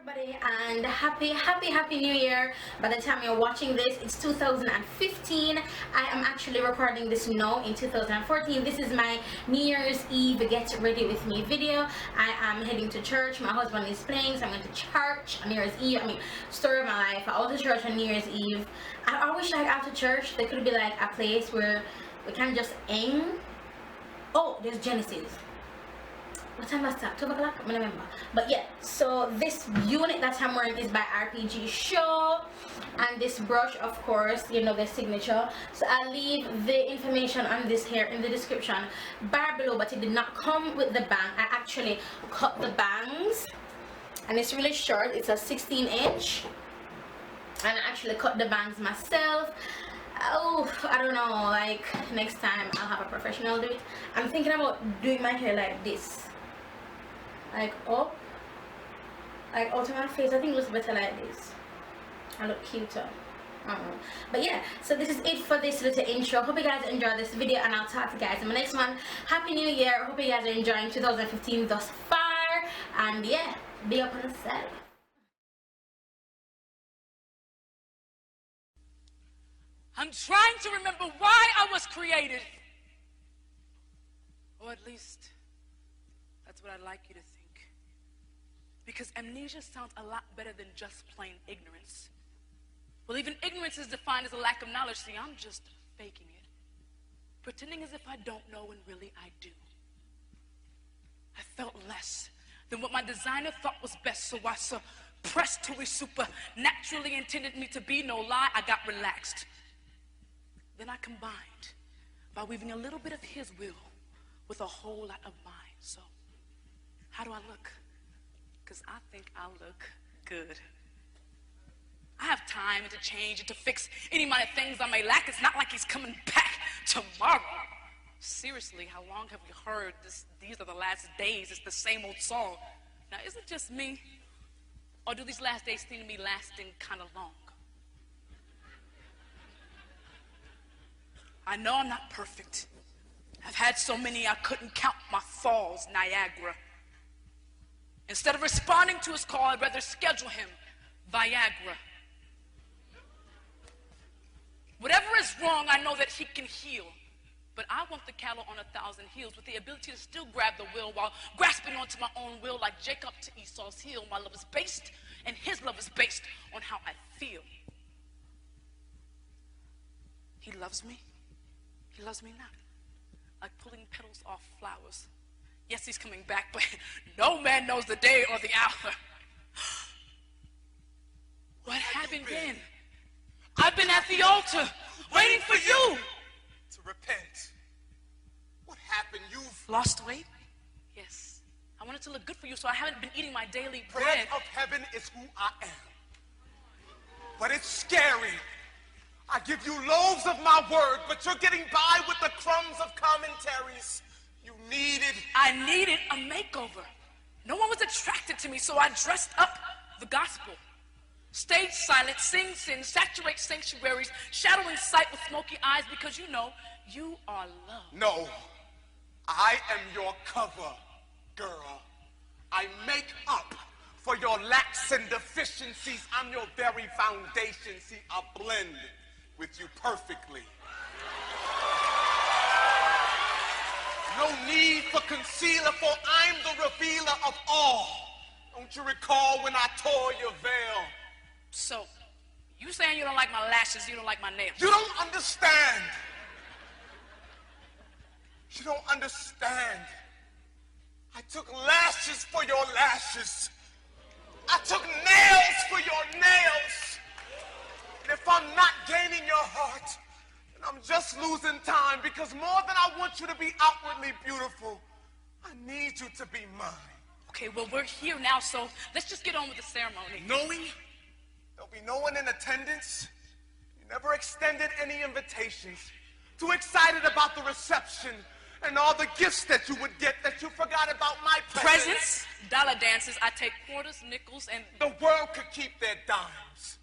Everybody, and happy new year. By the time you're watching this, it's 2015. I am actually recording this now in 2014. This is my New Year's Eve get ready with me video. I am heading to church. My husband is playing, so I'm going to church on New Year's Eve. Story of my life. I went to church on New Year's Eve. I wish like after church there could be like a place where we can just hang. Oh, there's Genesis. What time was that? 12 o'clock? I don't remember. But yeah, so this unit that I'm wearing is by PRGSHOW, and this brush, of course, you know, the signature. So I'll leave the information on this here in the description bar below, but it did not come with the bang. I actually cut the bangs, and it's really short. It's a 16-inch, and I actually cut the bangs myself. Oh, I don't know, like next time I'll have a professional do it. I'm thinking about doing my hair like this, like up, like out of my face. I think it looks better like this. I look cuter. I don't know. But yeah, so this is it for this little intro. Hope you guys enjoyed this video, and I'll talk to you guys in my next one. Happy New Year. Hope you guys are enjoying 2015 thus far, and yeah, be up on the set. I'm trying to remember why I was created. Or at least, that's what I'd like you to think. Because amnesia sounds a lot better than just plain ignorance. Well, even ignorance is defined as a lack of knowledge. See, I'm just faking it. Pretending as if I don't know when really I do. I felt less than what my designer thought was best, so I suppressed who he supernaturally intended me to be. No lie, I got relaxed. Then I combined by weaving a little bit of his will with a whole lot of mine. So, how do I look? Because I think I look good. I have time to change and to fix any minor things I may lack. It's not like he's coming back tomorrow. Seriously, how long have you heard this? These are the last days. It's the same old song. Now, is it just me? Or do these last days seem to be lasting kind of long? I know I'm not perfect. I've had so many I couldn't count my falls, Niagara. Instead of responding to his call, I'd rather schedule him, Viagra. Whatever is wrong, I know that he can heal. But I want the cattle on 1,000 hills with the ability to still grab the wheel while grasping onto my own will like Jacob to Esau's heel. My love is based, and his love is based on how I feel. He loves me. He loves me not, like pulling petals off flowers. Yes, he's coming back, but no man knows the day or the hour. What happened then? I've been at the altar, waiting for you. To repent. What happened? You've lost weight? Yes. I wanted to look good for you, so I haven't been eating my daily bread. Bread of heaven is who I am. But it's scary. I give you loaves of my word, but you're getting by with the crumbs of commentaries. I needed a makeover. No one was attracted to me, so I dressed up the gospel. Stage silent, sing sin, saturate sanctuaries, shadowing sight with smoky eyes, because you know, you are love. No, I am your cover, girl. I make up for your lacks and deficiencies. I'm your very foundation. See, I blend with you perfectly. No need for concealer, for I'm the revealer of all. Don't you recall when I tore your veil? So, you saying you don't like my lashes, you don't like my nails? You don't understand. You don't understand. I took lashes for your lashes. I took nails for your nails. And if I'm not gaining your heart, then I'm just losing time, because more than I want you to be outwardly beautiful, I need you to be mine. Okay, well, we're here now, so let's just get on with the ceremony. Knowing there'll be no one in attendance, you never extended any invitations. Too excited about the reception and all the gifts that you would get that you forgot about my presents. Dollar dances, I take quarters, nickels, and the world could keep their dimes.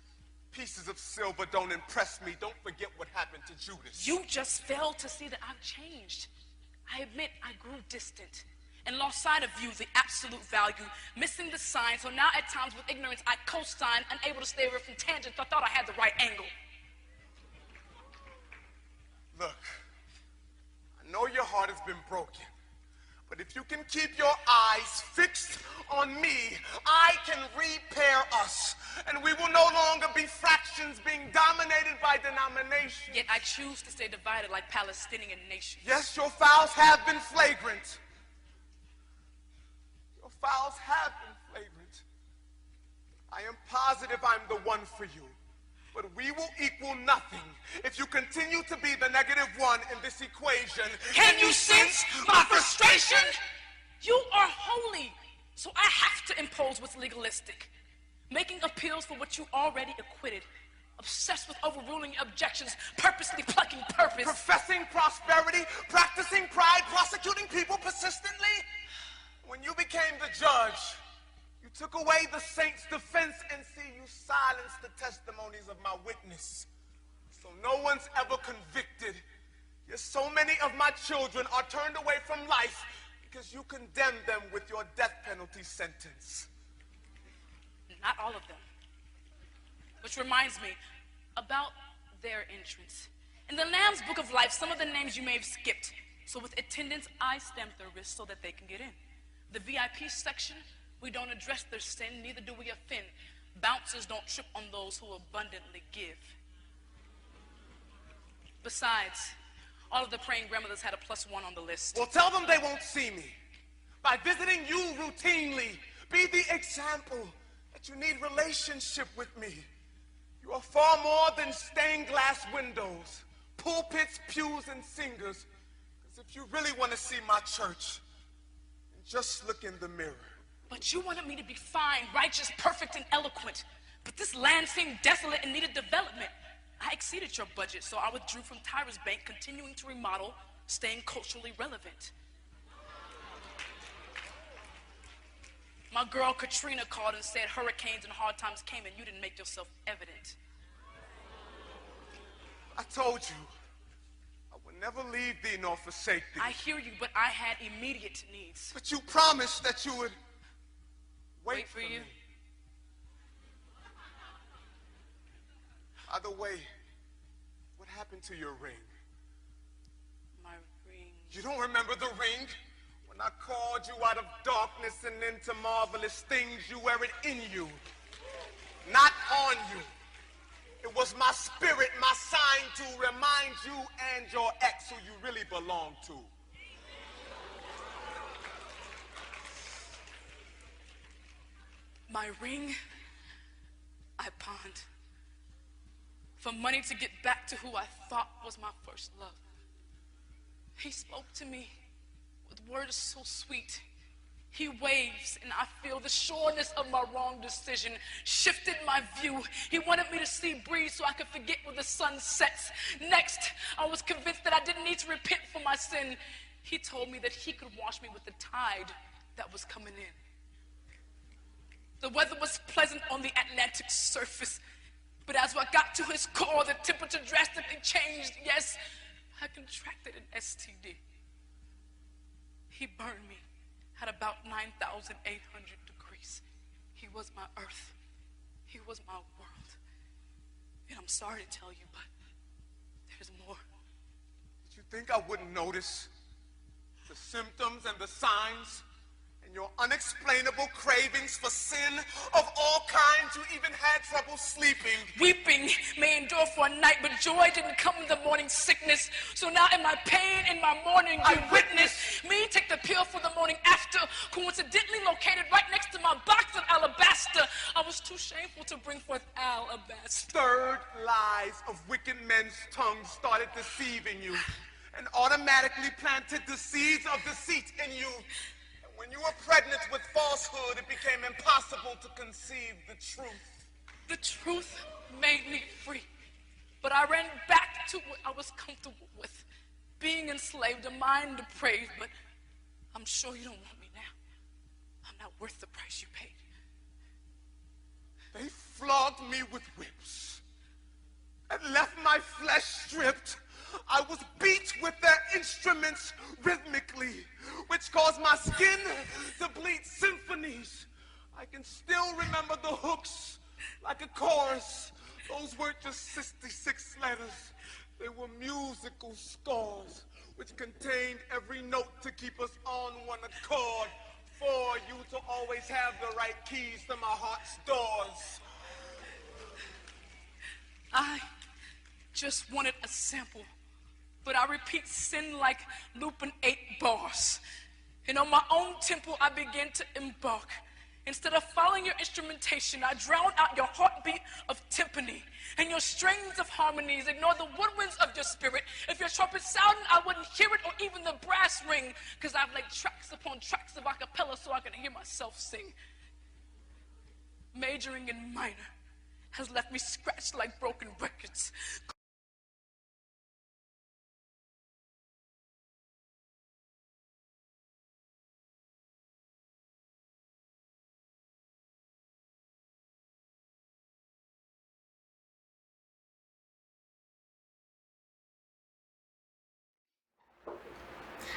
Pieces of silver don't impress me. Don't forget what happened to Judas. You just failed to see that I've changed. I admit I grew distant. and lost sight of view, the absolute value, missing the sign. So now at times with ignorance I co-sign, unable to stay away from tangents. I thought I had the right angle. Look, I know your heart has been broken, but if you can keep your eyes fixed on me, I can repair us, and we will no longer be fractions being dominated by denominations. Yet I choose to stay divided like Palestinian nations. Yes, your fouls have been flagrant. Your fouls have been flagrant. I am positive I'm the one for you. But we will equal nothing if you continue to be the negative one in this equation. Can you sense my frustration? You are holy, so I have to impose what's legalistic. Making appeals for what you already acquitted. Obsessed with overruling objections, purposely plucking purpose. Professing prosperity, practicing pride, prosecuting people persistently. When you became the judge, you took away the saint's defense, and see, you silenced the testimonies of my witness. So no one's ever convicted. Yet so many of my children are turned away from life because you condemned them with your death penalty sentence. Not all of them. Which reminds me about their entrance. In the Lamb's Book of Life, some of the names you may have skipped. So with attendance, I stamped their wrists so that they can get in. The VIP section, we don't address their sin, neither do we offend. Bouncers don't trip on those who abundantly give. Besides, all of the praying grandmothers had a +1 on the list. Well, tell them they won't see me. By visiting you routinely, be the example that you need relationship with me. You are far more than stained glass windows, pulpits, pews, and singers. Because if you really want to see my church, just look in the mirror. But you wanted me to be fine, righteous, perfect, and eloquent. But this land seemed desolate and needed development. I exceeded your budget, so I withdrew from Tyra's Bank, continuing to remodel, staying culturally relevant. My girl Katrina called and said hurricanes and hard times came and you didn't make yourself evident. I told you, I would never leave thee nor forsake thee. I hear you, but I had immediate needs. But you promised that you would wait for you. By the way, what happened to your ring? My ring. You don't remember the ring? When I called you out of darkness and into marvelous things, you wear it in you, not on you. It was my spirit, my sign to remind you and your ex who you really belong to. My ring, I pawned for money to get back to who I thought was my first love. He spoke to me with words so sweet. He waves and I feel the sureness of my wrong decision shifted my view. He wanted me to see breeze so I could forget where the sun sets. Next, I was convinced that I didn't need to repent for my sin. He told me that he could wash me with the tide that was coming in. The weather was pleasant on the Atlantic surface, but as I got to his core, the temperature drastically changed. Yes, I contracted an STD. He burned me at about 9,800 degrees. He was my earth. He was my world. And I'm sorry to tell you, but there's more. Did you think I wouldn't notice the symptoms and the signs and your unexplainable cravings for sin of all kinds? You even had trouble sleeping. Weeping may endure for a night, but joy didn't come in the morning sickness. So now in my pain, in my mourning, you witness me take the pill for the morning after, coincidentally located right next to my box of alabaster. I was too shameful to bring forth alabaster. Third lies of wicked men's tongues started deceiving you and automatically planted the seeds of deceit in you. When you were pregnant with falsehood, it became impossible to conceive the truth. The truth made me free, but I ran back to what I was comfortable with, being enslaved, a mind depraved, but I'm sure you don't want me now. I'm not worth the price you paid. They flogged me with whips and left my flesh stripped. I was beat with their instruments rhythmically, which caused my skin of the hooks like a chorus. Those weren't just 66 letters. They were musical scores which contained every note to keep us on one accord. For you to always have the right keys to my heart's doors. I just wanted a sample, but I repeat sin like looping 8 bars. And on my own tempo, I began to embark. Instead of following your instrumentation, I drown out your heartbeat of timpani and your strings of harmonies. Ignore the woodwinds of your spirit. If your trumpet sounded, I wouldn't hear it, or even the brass ring, because I've laid tracks upon tracks of acapella so I can hear myself sing. Majoring in minor has left me scratched like broken records.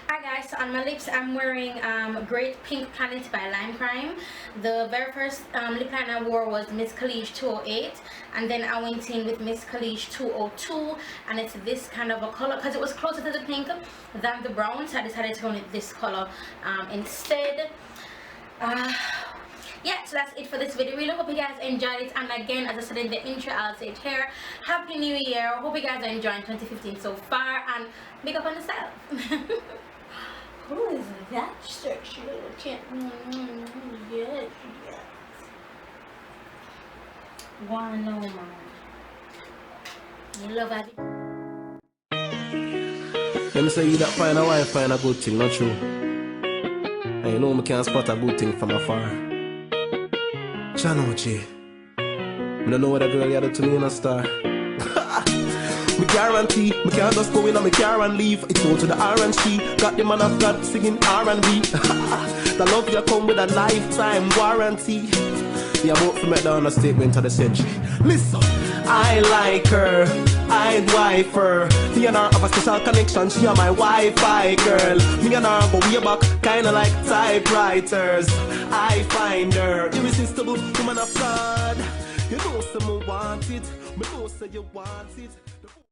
Hi guys, so on my lips I'm wearing Great Pink Planet by Lime Crime. The very first lip liner I wore was Miss Kylie-s 208, and then I went in with Miss Kylie-s 202, and it's this kind of a color because it was closer to the pink than the brown, so I decided to go with this color instead. Yeah, so that's it for this video. Really hope you guys enjoyed it, and again, as I said in the intro, I'll say it here, Happy New Year. Hope you guys are enjoying 2015 so far, and big up on yourself. Who is that sexy little kid? Yes, yes. Wanna know, mom? You love it. Let me say you that find a wife find a good thing, not true. And you know me can't spot a good thing from afar. Chanochi, I don't know what a girl you do to me in a star. Me guarantee, me can't just go in on me car and leave. It's all to the R&C. Got the man of God singing R&B. The love you come with a lifetime warranty. Yeah, I'm about to make down a statement of the century. Listen, I like her, I'd wife her. Me and her have a special connection, she are my Wi-Fi girl. Me and her go way back, kinda like typewriters. I find her irresistible, woman of God. You know someone want it, me know say you want it.